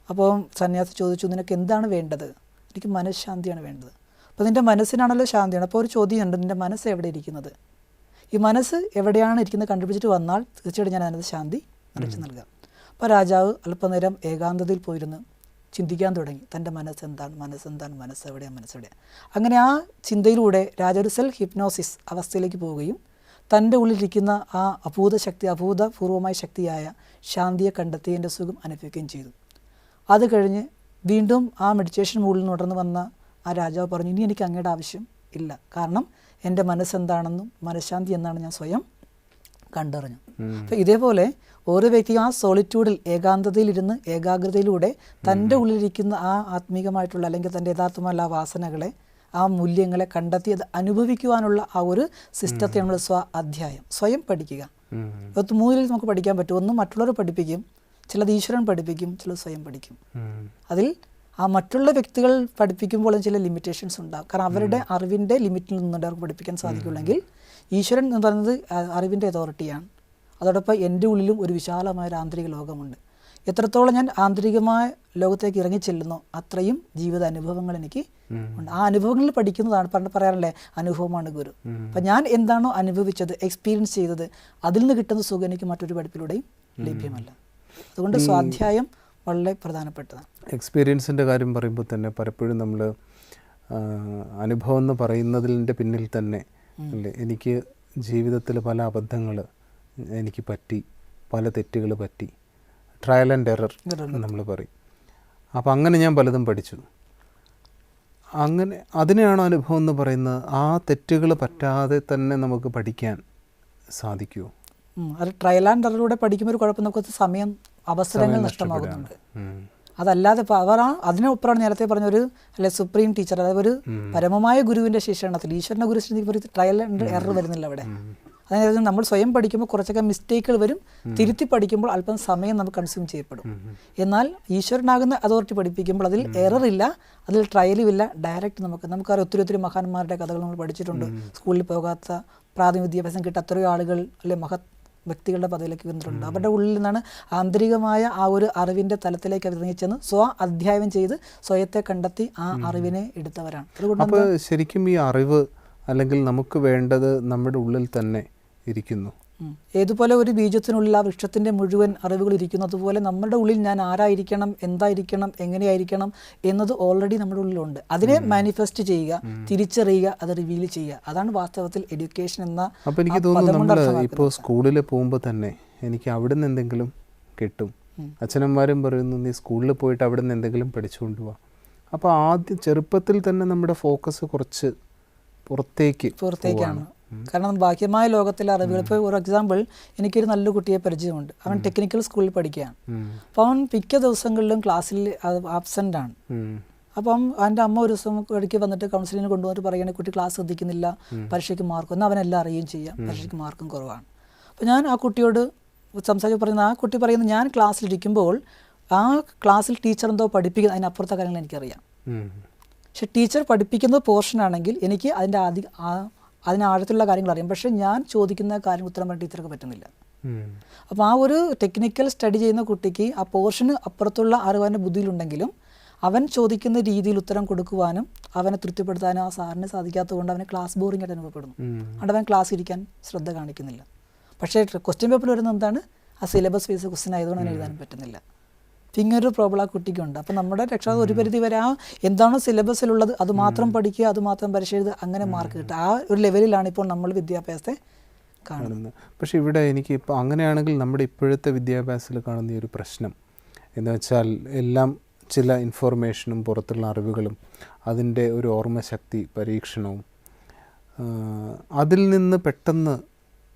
അപ്പോൾ സന്യാസി ചോദിച്ചു, നിനക്ക് എന്താണ് വേണ്ടത്? എനിക്ക് മനഃശാന്തിയാണ് വേണ്ടത്. അപ്പോൾ നിൻ്റെ മനസ്സിനാണല്ലോ ശാന്തിയാണ്. അപ്പോൾ ഒരു ചോദ്യമുണ്ട്, നിൻ്റെ മനസ്സ് എവിടെ ഇരിക്കുന്നത്? ഈ മനസ്സ് എവിടെയാണ് ഇരിക്കുന്നത് കണ്ടുപിടിച്ചിട്ട് വന്നാൽ തീർച്ചയായിട്ടും ഞാൻ അതിനകത്ത് ശാന്തി നിറച്ചു നൽകാം. അപ്പോൾ രാജാവ് അല്പനേരം ഏകാന്തതയിൽ പോയിരുന്ന് ചിന്തിക്കാൻ തുടങ്ങി, തൻ്റെ മനസ്സെന്താണ്, മനസ്സെവിടെയാണ്. അങ്ങനെ ആ ചിന്തയിലൂടെ രാജാവ് സെൽഫ് ഹിപ്നോസിസ് അവസ്ഥയിലേക്ക് പോവുകയും തൻ്റെ ഉള്ളിലിരിക്കുന്ന ആ അഭൂതപൂർവമായ ശക്തിയായ ശാന്തിയെ കണ്ടെത്തിയതിൻ്റെ സുഖം അനുഭവിക്കുകയും ചെയ്തു. അത് കഴിഞ്ഞ് വീണ്ടും ആ മെഡിറ്റേഷൻ മൂഡിൽ തുടർന്ന് വന്ന ആ രാജാവ് പറഞ്ഞു, ഇനി എനിക്ക് അങ്ങയുടെ ആവശ്യം ഇല്ല. കാരണം എൻ്റെ മനസ്സെന്താണെന്നും മനഃശാന്തി എന്നാണ് ഞാൻ സ്വയം കണ്ടറിഞ്ഞു. അപ്പം ഇതേപോലെ ഓരോ വ്യക്തിയും ആ സോളിറ്റ്യൂഡിൽ ഏകാന്തതയിലിരുന്ന് ഏകാഗ്രതയിലൂടെ തൻ്റെ ഉള്ളിലിരിക്കുന്ന ആ ആത്മീകമായിട്ടുള്ള അല്ലെങ്കിൽ തൻ്റെ യഥാർത്ഥമായ ആ വാസനകളെ ആ മൂല്യങ്ങളെ കണ്ടെത്തി അത് അനുഭവിക്കുവാനുള്ള ആ ഒരു സിസ്റ്റത്തെ നമ്മൾ അധ്യായം സ്വയം പഠിക്കുക. 3 നമുക്ക് പഠിക്കാൻ പറ്റും. ഒന്ന് മറ്റുള്ളവർ പഠിപ്പിക്കും, ചിലത് ഈശ്വരൻ പഠിപ്പിക്കും, ചിലത് സ്വയം പഠിക്കും. അതിൽ ആ മറ്റുള്ള വ്യക്തികൾ പഠിപ്പിക്കുമ്പോൾ ചില ലിമിറ്റേഷൻസ് ഉണ്ടാകും. കാരണം അവരുടെ അറിവിൻ്റെ ലിമിറ്റിൽ നിന്നുകൊണ്ട് അവർക്ക് പഠിപ്പിക്കാൻ സാധിക്കുള്ളെങ്കിൽ ഈശ്വരൻ എന്ന് പറയുന്നത് അറിവിൻ്റെ അതോറിറ്റിയാണ്. അതോടൊപ്പം എൻ്റെ ഉള്ളിലും ഒരു വിശാലമായൊരു ആന്തരിക ലോകമുണ്ട്. എത്രത്തോളം ഞാൻ ആന്തരികമായ ലോകത്തേക്ക് ഇറങ്ങിച്ചെല്ലുന്നോ അത്രയും ജീവിത അനുഭവങ്ങൾ എനിക്ക് ഉണ്ട്. ആ അനുഭവങ്ങളിൽ പഠിക്കുന്നതാണ് പറയാറില്ലേ, അനുഭവമാണ് ഗുരു. അപ്പം ഞാൻ എന്താണോ അനുഭവിച്ചത്, എക്സ്പീരിയൻസ് ചെയ്തത്, അതിൽ നിന്ന് കിട്ടുന്ന സുഖം എനിക്ക് മറ്റൊരു പഠിപ്പിലൂടെയും ലഭ്യമല്ല. അതുകൊണ്ട് സ്വാധ്യായം വളരെ പ്രധാനപ്പെട്ടതാണ്. എക്സ്പീരിയൻസിൻ്റെ കാര്യം പറയുമ്പോൾ തന്നെ പലപ്പോഴും നമ്മൾ അനുഭവം എന്ന് പറയുന്നതിൻ്റെ പിന്നിൽ തന്നെ അല്ലേ, എനിക്ക് ജീവിതത്തിൽ പല അബദ്ധങ്ങൾ എനിക്ക് പറ്റി, പല തെറ്റുകൾ പറ്റി, ട്രയൽ ആൻഡ് എറർ നമ്മൾ പറയും. അപ്പം അങ്ങനെ ഞാൻ പലതും പഠിച്ചു. അങ്ങനെ അതിനെയാണോ അനുഭവം എന്ന് പറയുന്നത്? ആ തെറ്റുകൾ പറ്റാതെ തന്നെ നമുക്ക് പഠിക്കാൻ സാധിക്കുമോ? അത് ട്രയൽ ആൻഡ് എററിലൂടെ പഠിക്കുമ്പോൾ ഒരു കുഴപ്പം, നമുക്ക് സമയം അവസരങ്ങൾ നഷ്ടമാകുന്നുണ്ട്. അതല്ലാതെ അവർ അതിനൊപ്പമാണ് നേരത്തെ പറഞ്ഞൊരു അല്ലെ സുപ്രീം ടീച്ചർ, അതായത് ഒരു പരമമായ ഗുരുവിൻ്റെ ശിക്ഷണത്തിൽ ഈശ്വരൻ്റെ ഗുരു ട്രയൽ ആൻഡ് എറർ വരുന്നില്ല അവിടെ. അതായത് നമ്മൾ സ്വയം പഠിക്കുമ്പോൾ കുറച്ചൊക്കെ മിസ്റ്റേക്കുകൾ വരും, തിരുത്തി പഠിക്കുമ്പോൾ അല്പം സമയം നമുക്ക് കൺസ്യൂം ചെയ്യപ്പെടും. എന്നാൽ ഈശ്വരനാകുന്ന അതോറിറ്റി പഠിപ്പിക്കുമ്പോൾ അതിൽ എററില്ല, അതിൽ ട്രയലുമില്ല, ഡയറക്റ്റ് നമുക്കറിയാം ഒത്തിരി മഹാന്മാരുടെ കഥകൾ നമ്മൾ പഠിച്ചിട്ടുണ്ട്. സ്കൂളിൽ പോകാത്ത, പ്രാഥമിക വിദ്യാഭ്യാസം കിട്ടാത്ത എത്രയോ ആളുകൾ അല്ലെ മഹത് വ്യക്തികളുടെ പദവിയിലേക്ക് വന്നിട്ടുണ്ട്. അവരുടെ ഉള്ളിൽ നിന്നാണ് ആന്തരികമായ ആ ഒരു അറിവിൻ്റെ തലത്തിലേക്ക് അവർ ഇറങ്ങിച്ചെന്ന് അധ്യായം ചെയ്ത് സ്വയത്തെ കണ്ടെത്തി ആ അറിവിനെ എടുത്തവരാണ്. അതുകൊണ്ട് ശരിക്കും ഈ അറിവ് അല്ലെങ്കിൽ നമുക്ക് വേണ്ടത് നമ്മുടെ ഉള്ളിൽ തന്നെ ഇരിക്കുന്നു. ഏതുപോലെ ഒരു ബീജത്തിനുള്ളിൽ ആ വൃക്ഷത്തിൻ്റെ മുഴുവൻ അറിവുകൾ ഇരിക്കുന്നു, അതുപോലെ നമ്മുടെ ഉള്ളിൽ ഞാൻ ആരായിരിക്കണം, എന്തായിരിക്കണം, എങ്ങനെയായിരിക്കണം എന്നത് ഓൾറെഡി നമ്മുടെ ഉള്ളിലുണ്ട്. അതിനെ മാനിഫെസ്റ്റ് ചെയ്യുക, തിരിച്ചറിയുക, അത് റിവീൽ ചെയ്യുക. അതാണ് വാസ്തവത്തിൽ എഡ്യൂക്കേഷൻ എന്ന. അപ്പോൾ എനിക്ക് തോന്നുന്നു നമ്മൾ ഇപ്പോൾ സ്കൂളിൽ പോകുമ്പോൾ തന്നെ എനിക്ക് അവിടെ നിന്ന് എന്തെങ്കിലും കിട്ടും. അച്ഛനമ്മമാരും പറയുന്നു നീ സ്കൂളിൽ പോയിട്ട് അവിടെ നിന്ന് എന്തെങ്കിലും പഠിച്ചുകൊണ്ട് പോവാം. അപ്പോൾ ആദ്യം ചെറുപ്പത്തിൽ തന്നെ നമ്മുടെ ഫോക്കസ് കുറച്ച് പുറത്തേക്കാണ്. കാരണം ബാഹ്യമായ ലോകത്തിലെ അറിവുകൾ, ഇപ്പോൾ ഒരു എക്സാമ്പിൾ, എനിക്കൊരു നല്ല കുട്ടിയെ പരിചയമുണ്ട്. അവൻ ടെക്നിക്കൽ സ്കൂളിൽ പഠിക്കുകയാണ്. അപ്പോൾ അവൻ മിക്ക ദിവസങ്ങളിലും ക്ലാസ്സിൽ ആബ്സെൻ്റ് ആണ്. അപ്പം അവൻ്റെ അമ്മ ഒരു ദിവസം ഇടയ്ക്ക് വന്നിട്ട് കൗൺസിലിങ്ങിന് കൊണ്ടുവന്നിട്ട് പറയുകയാണെങ്കിൽ കുട്ടി ക്ലാസ് ശ്രദ്ധിക്കുന്നില്ല, പരീക്ഷയ്ക്ക് മാർക്ക്, എന്നാൽ അവനെല്ലാം അറിയുകയും ചെയ്യാം, പരീക്ഷയ്ക്ക് മാർക്കും കുറവാണ്. അപ്പോൾ ഞാൻ ആ കുട്ടിയോട് സംസാരിച്ച് പറയുന്നത്, ആ കുട്ടി പറയുന്നത് ഞാൻ ക്ലാസ്സിലിരിക്കുമ്പോൾ ആ ക്ലാസ്സിൽ ടീച്ചർ എന്തോ പഠിപ്പിക്കുന്നത്, അതിനപ്പുറത്തെ കാര്യങ്ങൾ എനിക്കറിയാം. പക്ഷെ ടീച്ചർ പഠിപ്പിക്കുന്ന പോർഷനാണെങ്കിൽ എനിക്ക് അതിൻ്റെ ആഴത്തിലുള്ള കാര്യങ്ങൾ അറിയാം. പക്ഷേ ഞാൻ ചോദിക്കുന്ന കാര്യം ഉത്തരം പറയാൻ ടീച്ചർക്ക് പറ്റുന്നില്ല. അപ്പോൾ ആ ഒരു ടെക്നിക്കൽ സ്റ്റഡി ചെയ്യുന്ന കുട്ടിക്ക് ആ പോർഷന് അപ്പുറത്തുള്ള അറിവാൻ്റെ ബുദ്ധിയിലുണ്ടെങ്കിലും അവൻ ചോദിക്കുന്ന രീതിയിൽ ഉത്തരം കൊടുക്കുവാനും അവനെ തൃപ്തിപ്പെടുത്താനും ആ സാറിന് സാധിക്കാത്തത് കൊണ്ട് അവന് ക്ലാസ് ബോറിംഗ് ആയിട്ട് അനുഭവപ്പെടുന്നു. അതുകൊണ്ട് അവൻ ക്ലാസ് ഇരിക്കാൻ ശ്രദ്ധ കാണിക്കുന്നില്ല. പക്ഷേ ക്വസ്റ്റ്യൻ പേപ്പറിൽ വരുന്നത് എന്താണ്, ആ സിലബസ് ബേസ് ക്വസ്റ്റ്യൻ ആയതുകൊണ്ട് അവന് എഴുതാനും പറ്റുന്നില്ല. ഇങ്ങനൊരു പ്രോബ്ലം ആ കുട്ടിക്കുണ്ട്. അപ്പോൾ നമ്മുടെ രക്ഷാകർത്താവ് ഒരു പരിധി വരെ ആ എന്താണോ സിലബസിലുള്ളത് അത് മാത്രം പഠിക്കുക, അത് മാത്രം പരീക്ഷ എഴുതുക, അങ്ങനെ മാർക്ക് കിട്ടുക, ആ ഒരു ലെവലിലാണ് ഇപ്പോൾ നമ്മൾ വിദ്യാഭ്യാസത്തെ കാണുന്നത്. പക്ഷേ ഇവിടെ എനിക്ക് ഇപ്പോൾ അങ്ങനെയാണെങ്കിൽ നമ്മുടെ ഇപ്പോഴത്തെ വിദ്യാഭ്യാസത്തിൽ കാണുന്ന ഒരു പ്രശ്നം എന്ന് വെച്ചാൽ എല്ലാം ചില ഇൻഫോർമേഷനും പുറത്തുള്ള അറിവുകളും അതിൻ്റെ ഒരു ഓർമ്മശക്തി പരീക്ഷണവും അതിൽ നിന്ന് പെട്ടെന്ന്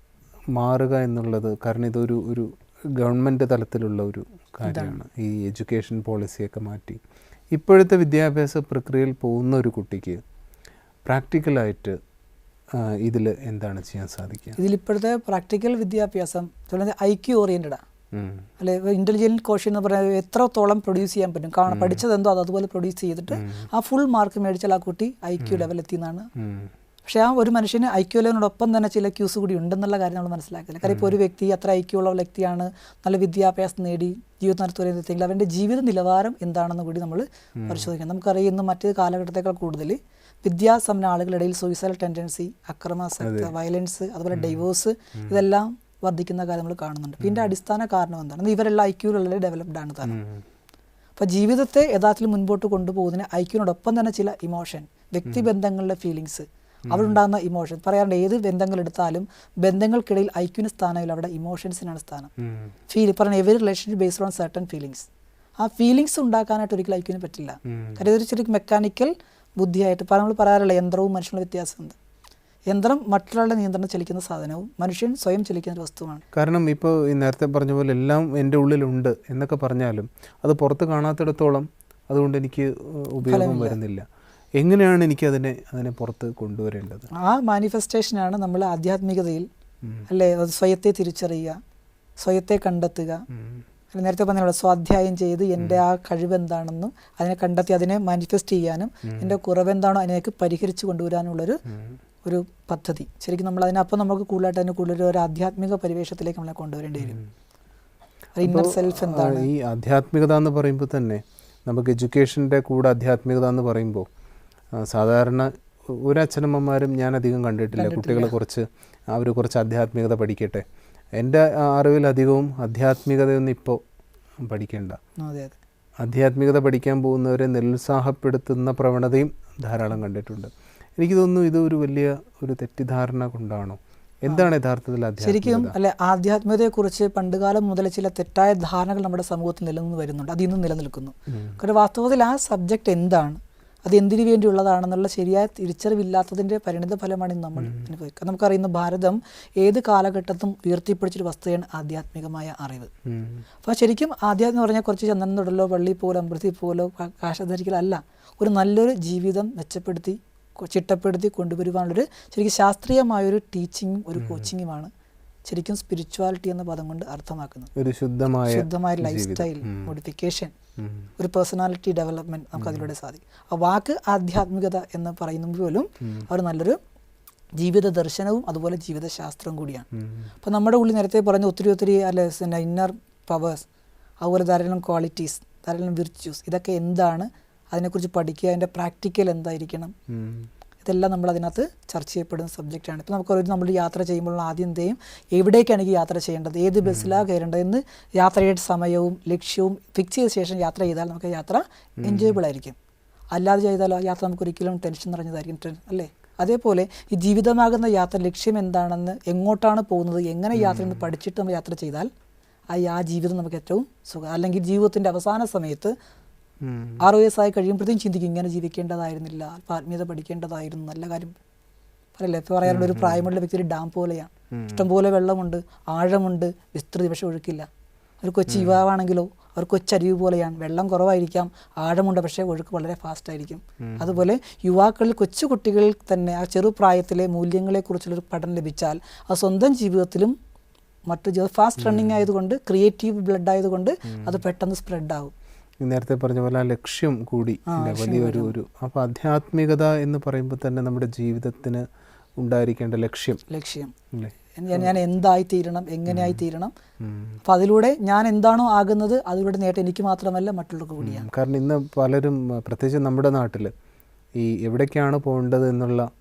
മാറുക എന്നുള്ളത്, കാരണം ഇതൊരു ഗവൺമെൻറ് തലത്തിലുള്ള ഒരു കാര്യമാണ്. ഈ എഡ്യൂക്കേഷൻ പോളിസിയൊക്കെ മാറ്റി ഇപ്പോഴത്തെ വിദ്യാഭ്യാസ പ്രക്രിയയിൽ പോകുന്ന ഒരു കുട്ടിക്ക് പ്രാക്ടിക്കലായിട്ട് ഇതിൽ എന്താണ് ചെയ്യാൻ സാധിക്കുക? ഇതിലിപ്പോഴത്തെ പ്രാക്ടിക്കൽ വിദ്യാഭ്യാസം IQ ഓറിയൻറ്റഡാണ്. അല്ലെ, ഇൻ്റലിജൻറ്റ് കോഷ്യൻ എന്ന് പറയുന്നത് എത്രത്തോളം പ്രൊഡ്യൂസ് ചെയ്യാൻ പറ്റും, പഠിച്ചതെന്തോ അതുപോലെ പ്രൊഡ്യൂസ് ചെയ്തിട്ട് ആ ഫുൾ മാർക്ക് മേടിച്ചാൽ ആ കുട്ടി IQ ലെവലെത്തിയെന്നാണ്. പക്ഷേ ആ ഒരു മനുഷ്യന് IQ ലെവലിനോടൊപ്പം തന്നെ ചില ക്യൂസ് കൂടി ഉണ്ടെന്നുള്ള കാര്യം നമ്മൾ മനസ്സിലാക്കില്ല. കാര്യം ഇപ്പോൾ ഒരു വ്യക്തി അത്ര IQ ഉള്ള വ്യക്തിയാണ്, നല്ല വിദ്യാഭ്യാസം നേടി ജീവിതം നടത്തുന്നതെങ്കിൽ അവൻ്റെ ജീവിത നിലവാരം എന്താണെന്ന് കൂടി നമ്മൾ പരിശോധിക്കണം. നമുക്കറിയാം ഇന്ന് മറ്റു കാലഘട്ടത്തേക്കാൾ കൂടുതൽ വിദ്യാസമ്പന്ന ആളുകളിടയിൽ സൂയിസൈഡൽ ടെൻഡൻസി, അക്രമാസക്തി, വയലൻസ്, അതുപോലെ ഡൈവോഴ്സ്, ഇതെല്ലാം വർദ്ധിക്കുന്ന കാര്യം നമ്മൾ കാണുന്നുണ്ട്. ഇതിൻ്റെ അടിസ്ഥാന കാരണം എന്താണ്? ഇവരെല്ലാം IQ ഡെവലപ്ഡ് ആണ് താനും. അപ്പോൾ ജീവിതത്തെ യഥാർത്ഥത്തിൽ മുൻപോട്ട് കൊണ്ടുപോകുന്നതിന് IQ-നോടൊപ്പം തന്നെ ചില ഇമോഷൻ, വ്യക്തിബന്ധങ്ങളിലെ ഫീലിങ്സ്, അവിടെ ഉണ്ടാകുന്ന ഇമോഷൻ. പറയാറുണ്ട് ഏത് ബന്ധങ്ങൾ എടുത്താലും ബന്ധങ്ങൾക്കിടയിൽ IQ-ന് സ്ഥാനമില്ല, അവിടെ ഇമോഷൻസിനാണ് സ്ഥാനം. പറഞ്ഞ every relationship based on certain feelings. ആ ഫീലിങ്സ് ഉണ്ടാക്കാനായിട്ട് ഒരിക്കലും IQ-ന് പറ്റില്ല. കാര്യം ഇതൊരു ശരിക്കും മെക്കാനിക്കൽ ബുദ്ധിയായിട്ട് നമ്മൾ പറയാറുള്ള യന്ത്രവും മനുഷ്യനുള്ള വ്യത്യാസമുണ്ട്. യന്ത്രം മറ്റൊരാളുടെ നിയന്ത്രണം ചലിക്കുന്ന സാധനവും മനുഷ്യൻ സ്വയം ചലിക്കുന്ന ഒരു വസ്തുവാണ്. കാരണം ഇപ്പോൾ ഈ നേരത്തെ പറഞ്ഞ പോലെ എല്ലാം എൻ്റെ ഉള്ളിലുണ്ട് എന്നൊക്കെ പറഞ്ഞാലും അത് പുറത്ത് കാണാത്തിടത്തോളം അതുകൊണ്ട് എനിക്ക് ഉപയോഗം വരുന്നില്ല. എങ്ങനെയാണ് എനിക്ക് അതിനെ പുറത്ത് കൊണ്ടുവരേണ്ടത്? ആ മാനിഫെസ്റ്റേഷനാണ് നമ്മൾ ആധ്യാത്മികതയിൽ അല്ലേ, സ്വയത്തെ തിരിച്ചറിയുക, സ്വയത്തെ കണ്ടെത്തുക. നേരത്തെ പറഞ്ഞ സ്വാധ്യായം ചെയ്ത് എൻ്റെ ആ കഴിവ് എന്താണെന്നും അതിനെ കണ്ടെത്തി അതിനെ മാനിഫെസ്റ്റ് ചെയ്യാനും എൻ്റെ കുറവെന്താണോ അതിനേക്ക് പരിഹരിച്ചു കൊണ്ടുവരാനുള്ളൊരു പദ്ധതി. ശരിക്കും നമ്മൾ അതിനപ്പം നമുക്ക് കൂടുതലായിട്ട് അതിന് കൂടുതൽ ഒരു ആധ്യാത്മിക പരിവേഷത്തിലേക്ക് നമ്മളെ കൊണ്ടുവരേണ്ടി വരും. ഇന്നർ സെൽഫ് എന്താണ്? ഈ ആധ്യാത്മികത എന്ന് പറയുമ്പോൾ തന്നെ നമുക്ക് എഡ്യൂക്കേഷൻ്റെ കൂടെ ആധ്യാത്മികത എന്ന് പറയുമ്പോൾ സാധാരണ ഒരു അച്ഛനമ്മമാരും ഞാൻ അധികം കണ്ടിട്ടില്ല കുട്ടികളെ അവർ കുറച്ച് ആധ്യാത്മികത പഠിക്കട്ടെ. എൻ്റെ അറിവിലധികവും ആധ്യാത്മികതയൊന്നും ഇപ്പോൾ പഠിക്കേണ്ട. ആധ്യാത്മികത പഠിക്കാൻ പോകുന്നവരെ നിരുത്സാഹപ്പെടുത്തുന്ന പ്രവണതയും ധാരാളം കണ്ടിട്ടുണ്ട്. എനിക്ക് തോന്നുന്നു ഇത് ഒരു വലിയ തെറ്റിദ്ധാരണ കൊണ്ടാണോ? എന്താണ് യഥാർത്ഥത്തിൽ ശരിക്കും അല്ലെ? ആധ്യാത്മികതയെക്കുറിച്ച് പണ്ടുകാലം മുതൽ ചില തെറ്റായ ധാരണകൾ നമ്മുടെ സമൂഹത്തിൽ നിലനിന്ന് വരുന്നുണ്ട്. അത് ഇന്നും നിലനിൽക്കുന്നു. കാരണം വാസ്തവത്തിൽ ആ സബ്ജക്റ്റ് എന്താണ്, അത് എന്തിനു വേണ്ടിയുള്ളതാണെന്നുള്ള ശരിയായ തിരിച്ചറിവില്ലാത്തതിൻ്റെ പരിണിത ഫലമാണ് ഇന്ന് നമ്മൾ അനുഭവിക്കുക. നമുക്കറിയുന്ന ഭാരതം ഏത് കാലഘട്ടത്തും ഉയർത്തിപ്പിടിച്ചൊരു വസ്തുതയാണ് ആധ്യാത്മികമായ അറിവ്. അപ്പോൾ ശരിക്കും ആധ്യാത്മം പറഞ്ഞാൽ കുറച്ച് ചന്ദനം തൊടലോ പള്ളി പോലോ അമ്പലത്തിൽ പോലോ കാശ ധരിക്കലല്ല, ഒരു നല്ലൊരു ജീവിതം മെച്ചപ്പെടുത്തി ചിട്ടപ്പെടുത്തി കൊണ്ടുവരുവാനുള്ളൊരു ശരിക്കും ശാസ്ത്രീയമായൊരു ടീച്ചിങ്ങും ഒരു കോച്ചിങ്ങുമാണ് ശരിക്കും സ്പിരിച്വാലിറ്റി എന്ന പദം കൊണ്ട് അർത്ഥമാക്കുന്നത്. ഒരു ശുദ്ധമായ ലൈഫ് സ്റ്റൈൽ മോഡിഫിക്കേഷൻ, ഒരു പേഴ്സണാലിറ്റി ഡെവലപ്മെൻറ്റ് നമുക്ക് അതിലൂടെ സാധിക്കും. ആ വാക്ക് ആധ്യാത്മികത എന്ന് പറയുന്നത് പോലും അവർ നല്ലൊരു ജീവിത ദർശനവും അതുപോലെ ജീവിതശാസ്ത്രവും കൂടിയാണ്. അപ്പോൾ നമ്മുടെ ഉള്ളിൽ നേരത്തെ പറഞ്ഞ ഒത്തിരി അല്ലെ ഇന്നർ പവേഴ്സ്, അതുപോലെ ധാരാളം ക്വാളിറ്റീസ്, ധാരാളം വിർച്യൂസ്, ഇതൊക്കെ എന്താണ്, അതിനെക്കുറിച്ച് പഠിക്കുക, അതിൻ്റെ പ്രാക്ടിക്കൽ എന്തായിരിക്കണം, ഇതെല്ലാം നമ്മൾ അതിനകത്ത് ചർച്ച ചെയ്യപ്പെടുന്ന സബ്ജക്റ്റാണ്. ഇപ്പോൾ നമുക്ക് നമ്മൾ യാത്ര ചെയ്യുമ്പോൾ ആദ്യത്തെയും എവിടേക്കാണ് എനിക്ക് യാത്ര ചെയ്യേണ്ടത്, ഏത് ബസ്സിലാണ് കയറേണ്ടത് എന്ന് യാത്രയുടെ സമയവും ലക്ഷ്യവും ഫിക്സ് ചെയ്ത ശേഷം യാത്ര ചെയ്താൽ നമുക്ക് യാത്ര എൻജോയബിൾ ആയിരിക്കും. അല്ലാതെ ചെയ്താലോ യാത്ര നമുക്ക് ഒരിക്കലും ടെൻഷൻ നിറഞ്ഞതായിരിക്കും, അല്ലേ? അതേപോലെ ഈ ജീവിതമാകുന്ന യാത്ര ലക്ഷ്യം എന്താണെന്ന്, എങ്ങോട്ടാണ് പോകുന്നത്, എങ്ങനെ യാത്ര എന്ന് പഠിച്ചിട്ട് നമ്മൾ യാത്ര ചെയ്താൽ ആ ജീവിതം നമുക്ക് ഏറ്റവും സുഖം. അല്ലെങ്കിൽ ജീവിതത്തിൻ്റെ അവസാന സമയത്ത് 6 വയസ്സായി കഴിയുമ്പോഴത്തേക്കും ചിന്തിക്കും ഇങ്ങനെ ജീവിക്കേണ്ടതായിരുന്നില്ല, ആത്മീയത പഠിക്കേണ്ടതായിരുന്നു, നല്ല കാര്യം പറയല്ലേ. ഇപ്പോൾ പറയാറുള്ള ഒരു പ്രായമുള്ള വ്യക്തി ഒരു ഡാം പോലെയാണ്. ഇഷ്ടംപോലെ വെള്ളമുണ്ട്, ആഴമുണ്ട്, വിസ്തൃതി, പക്ഷെ ഒഴുക്കില്ല. ഒരു കൊച്ചു യുവാവാണെങ്കിലോ അവർ കൊച്ചരുവ് പോലെയാണ്, വെള്ളം കുറവായിരിക്കാം, ആഴമുണ്ട്, പക്ഷേ ഒഴുക്ക് വളരെ ഫാസ്റ്റ് ആയിരിക്കും. അതുപോലെ യുവാക്കളിൽ കൊച്ചുകുട്ടികളിൽ തന്നെ ആ ചെറുപ്രായത്തിലെ മൂല്യങ്ങളെക്കുറിച്ചുള്ളൊരു പഠനം ലഭിച്ചാൽ അത് സ്വന്തം ജീവിതത്തിലും മറ്റു ഫാസ്റ്റ് റണ്ണിങ് ആയതുകൊണ്ട്, ക്രിയേറ്റീവ് ബ്ലഡ് ആയതുകൊണ്ട് അത് പെട്ടെന്ന് സ്പ്രെഡാകും. നേരത്തെ പറഞ്ഞ പോലെ ആ ലക്ഷ്യം കൂടി വലിയൊരു അപ്പോൾ ആധ്യാത്മികത എന്ന് പറയുമ്പോൾ തന്നെ നമ്മുടെ ജീവിതത്തിന് ഉണ്ടായിരിക്കേണ്ട ലക്ഷ്യം ഞാൻ എന്തായിത്തീരണം, എങ്ങനെയായിത്തീരണം, അപ്പം അതിലൂടെ ഞാൻ എന്താണോ ആകുന്നത് അതിലൂടെ നേട്ടം എനിക്ക് മാത്രമല്ല മറ്റുള്ളവർക്ക് കൂടിയാണ്. കാരണം ഇന്ന് പലരും പ്രത്യേകിച്ച് നമ്മുടെ നാട്ടിൽ ഈ എവിടേക്കാണ് പോകേണ്ടത് എന്നുള്ള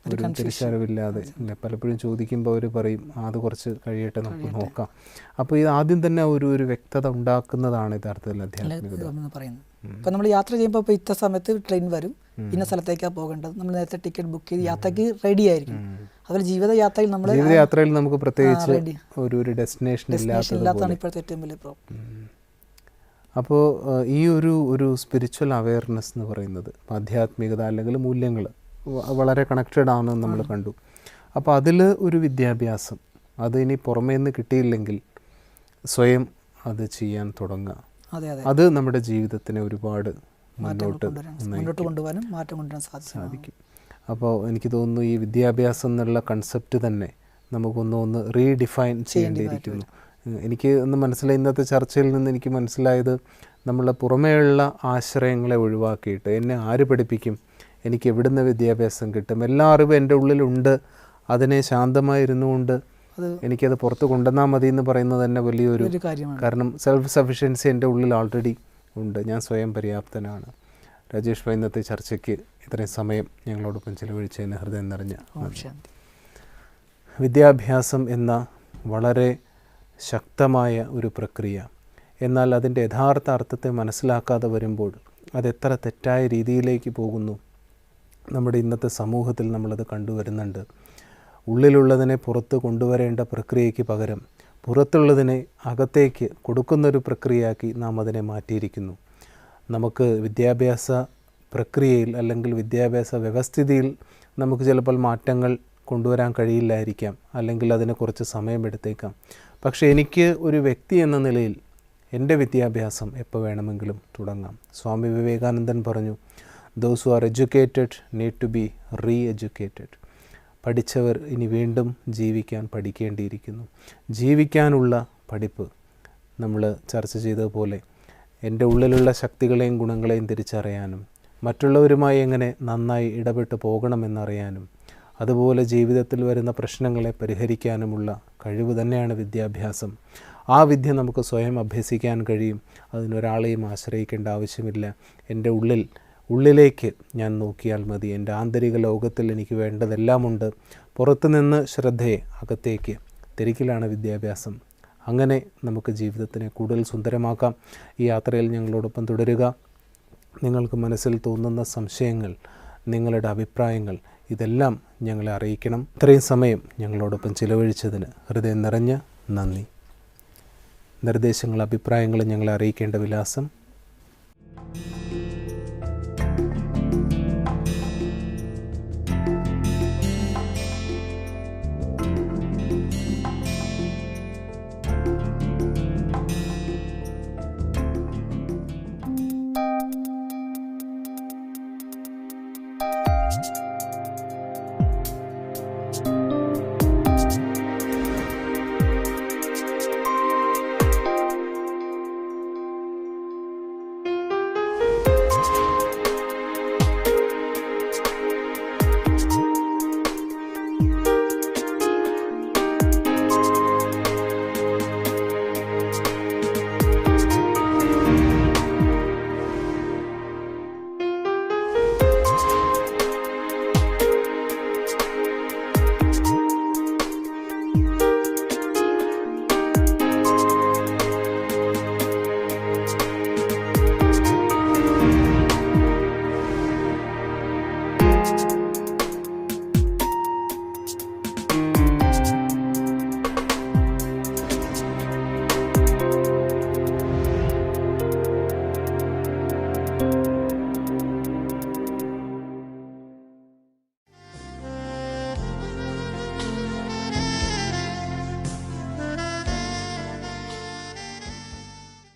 ഒരു തിരിച്ചറിവില്ലാതെ പലപ്പോഴും ചോദിക്കുമ്പോൾ അവർ പറയും അത് കുറച്ച് കഴിയട്ടെ നമുക്ക് നോക്കാം. അപ്പോൾ ഇത് ആദ്യം തന്നെ ഒരു വ്യക്തത ഉണ്ടാക്കുന്നതാണ് യഥാർത്ഥത്തിൽ ആധ്യാത്മികത പറയുന്നത്. ഇപ്പം നമ്മൾ യാത്ര ചെയ്യുമ്പോൾ ഇപ്പോൾ ഇത്ര സമയത്ത് ട്രെയിൻ വരും, ഇന്ന സ്ഥലത്തേക്കാണ് പോകേണ്ടത്, നമ്മൾ നേരത്തെ ടിക്കറ്റ് ബുക്ക് ചെയ്ത് യാത്രയ്ക്ക് റെഡി ആയിരിക്കും. അതുപോലെ ജീവിതയാത്രയിൽ നമുക്ക് പ്രത്യേകിച്ച് ഒരു ഡെസ്റ്റിനേഷൻ ഇല്ലാത്തതാണ് ഇപ്പോഴത്തെ ഏറ്റവും വലിയ പ്രോബ്ലം. അപ്പോൾ ഈ ഒരു സ്പിരിച്വൽ അവയർനെസ് എന്ന് പറയുന്നത് ആധ്യാത്മികത അല്ലെങ്കിൽ മൂല്യങ്ങൾ വളരെ കണക്റ്റഡ് ആണെന്ന് നമ്മൾ കണ്ടു. അപ്പോൾ അതിൽ ഒരു വിദ്യാഭ്യാസം അത് ഇനി പുറമേ നിന്ന് കിട്ടിയില്ലെങ്കിൽ സ്വയം അത് ചെയ്യാൻ തുടങ്ങുക, അത് നമ്മുടെ ജീവിതത്തിനെ ഒരുപാട് മുന്നോട്ട് കൊണ്ടുപോകാനും മാറ്റം കൊണ്ടുവരാൻ സാധിക്കും. അപ്പോൾ എനിക്ക് തോന്നുന്നു ഈ വിദ്യാഭ്യാസം എന്നുള്ള കൺസെപ്റ്റ് തന്നെ നമുക്കൊന്ന് റീഡിഫൈൻ ചെയ്യേണ്ടിയിരിക്കുന്നു. എനിക്ക് ഒന്ന് മനസ്സിലായി, ഇന്നത്തെ ചർച്ചയിൽ നിന്ന് എനിക്ക് മനസ്സിലായത് നമ്മളെ പുറമേയുള്ള ആശ്രയങ്ങളെ ഒഴിവാക്കിയിട്ട് എന്നെ ആര് പഠിപ്പിക്കും, എനിക്ക് എവിടുന്ന് വിദ്യാഭ്യാസം കിട്ടും, എല്ലാ അറിവും എൻ്റെ ഉള്ളിലുണ്ട്, അതിനെ ശാന്തമായിരുന്നുകൊണ്ട് എനിക്കത് പുറത്ത് കൊണ്ടുവന്നാൽ മതി എന്ന് പറയുന്നത് തന്നെ വലിയൊരു കാര്യമാണ്. കാരണം സെൽഫ് സഫിഷ്യൻസി എൻ്റെ ഉള്ളിൽ ആൾറെഡി ഉണ്ട്, ഞാൻ സ്വയം പര്യാപ്തനാണ്. രാജേഷ് ഭായ്, ഇന്നത്തെ ചർച്ചയ്ക്ക് ഇത്രയും സമയം ഞങ്ങളോടൊപ്പം ചിലവഴിച്ചതിന് ഹൃദയം നിറഞ്ഞ വിദ്യാഭ്യാസം എന്ന വളരെ ശക്തമായ ഒരു പ്രക്രിയ, എന്നാൽ അതിൻ്റെ യഥാർത്ഥ അർത്ഥത്തെ മനസ്സിലാക്കാതെ വരുമ്പോൾ അതെത്ര തെറ്റായ രീതിയിലേക്ക് പോകുന്നു നമ്മുടെ ഇന്നത്തെ സമൂഹത്തിൽ നമ്മളത് കണ്ടുവരുന്നുണ്ട്. ഉള്ളിലുള്ളതിനെ പുറത്ത് കൊണ്ടുവരേണ്ട പ്രക്രിയയ്ക്ക് പകരം പുറത്തുള്ളതിനെ അകത്തേക്ക് കൊടുക്കുന്നൊരു പ്രക്രിയയാക്കി നാം അതിനെ മാറ്റിയിരിക്കുന്നു. നമുക്ക് വിദ്യാഭ്യാസ പ്രക്രിയയിൽ അല്ലെങ്കിൽ വിദ്യാഭ്യാസ വ്യവസ്ഥിതിയിൽ നമുക്ക് ചിലപ്പോൾ മാറ്റങ്ങൾ കൊണ്ടുവരാൻ കഴിയില്ലായിരിക്കാം, അല്ലെങ്കിൽ അതിന് കുറച്ച് സമയമെടുത്തേക്കാം. പക്ഷേ എനിക്ക് ഒരു വ്യക്തി എന്ന നിലയിൽ എൻ്റെ വിദ്യാഭ്യാസം എപ്പോൾ വേണമെങ്കിലും തുടങ്ങാം. സ്വാമി വിവേകാനന്ദൻ പറഞ്ഞു, those who are educated need to be re educated. പഠിച്ചവർ ഇനി വീണ്ടും ജീവിക്കാൻ പഠിക്കേണ്ടിയിരിക്കുന്നു. ജീവിക്കാനുള്ള പഠിപ്പ് നമ്മൾ ചർച്ച ചെയ്തതുപോലെ എൻ്റെ ഉള്ളിലുള്ള ശക്തികളെയും ഗുണങ്ങളെയും തിരിച്ചറിയാനും മറ്റുള്ളവരുമായി എങ്ങനെ നന്നായി ഇടപെട്ട് പോകണമെന്നറിയാനും അതുപോലെ ജീവിതത്തിൽ വരുന്ന പ്രശ്നങ്ങളെ പരിഹരിക്കാനുമുള്ള കഴിവ് തന്നെയാണ് വിദ്യാഭ്യാസം. ആ വിദ്യ നമുക്ക് സ്വയം അഭ്യസിക്കാൻ കഴിയും. അതിനൊരാളെയും ആശ്രയിക്കേണ്ട ആവശ്യമില്ല. എൻ്റെ ഉള്ളിലേക്ക് ഞാൻ നോക്കിയാൽ മതി. എൻ്റെ ആന്തരിക ലോകത്തിൽ എനിക്ക് വേണ്ടതെല്ലാമുണ്ട്. പുറത്തുനിന്ന് ശ്രദ്ധയെ അകത്തേക്ക് തിരിക്കലാണ് വിദ്യാഭ്യാസം. അങ്ങനെ നമുക്ക് ജീവിതത്തിനെ കൂടുതൽ സുന്ദരമാക്കാം. ഈ യാത്രയിൽ ഞങ്ങളോടൊപ്പം തുടരുക. നിങ്ങൾക്ക് മനസ്സിൽ തോന്നുന്ന സംശയങ്ങൾ, നിങ്ങളുടെ അഭിപ്രായങ്ങൾ ഇതെല്ലാം ഞങ്ങളെ അറിയിക്കണം. ഇത്രയും സമയം ഞങ്ങളോടൊപ്പം ചിലവഴിച്ചതിന് ഹൃദയം നിറഞ്ഞ നന്ദി. നിർദ്ദേശങ്ങൾ, അഭിപ്രായങ്ങൾ ഞങ്ങളെ അറിയിക്കേണ്ട വിലാസം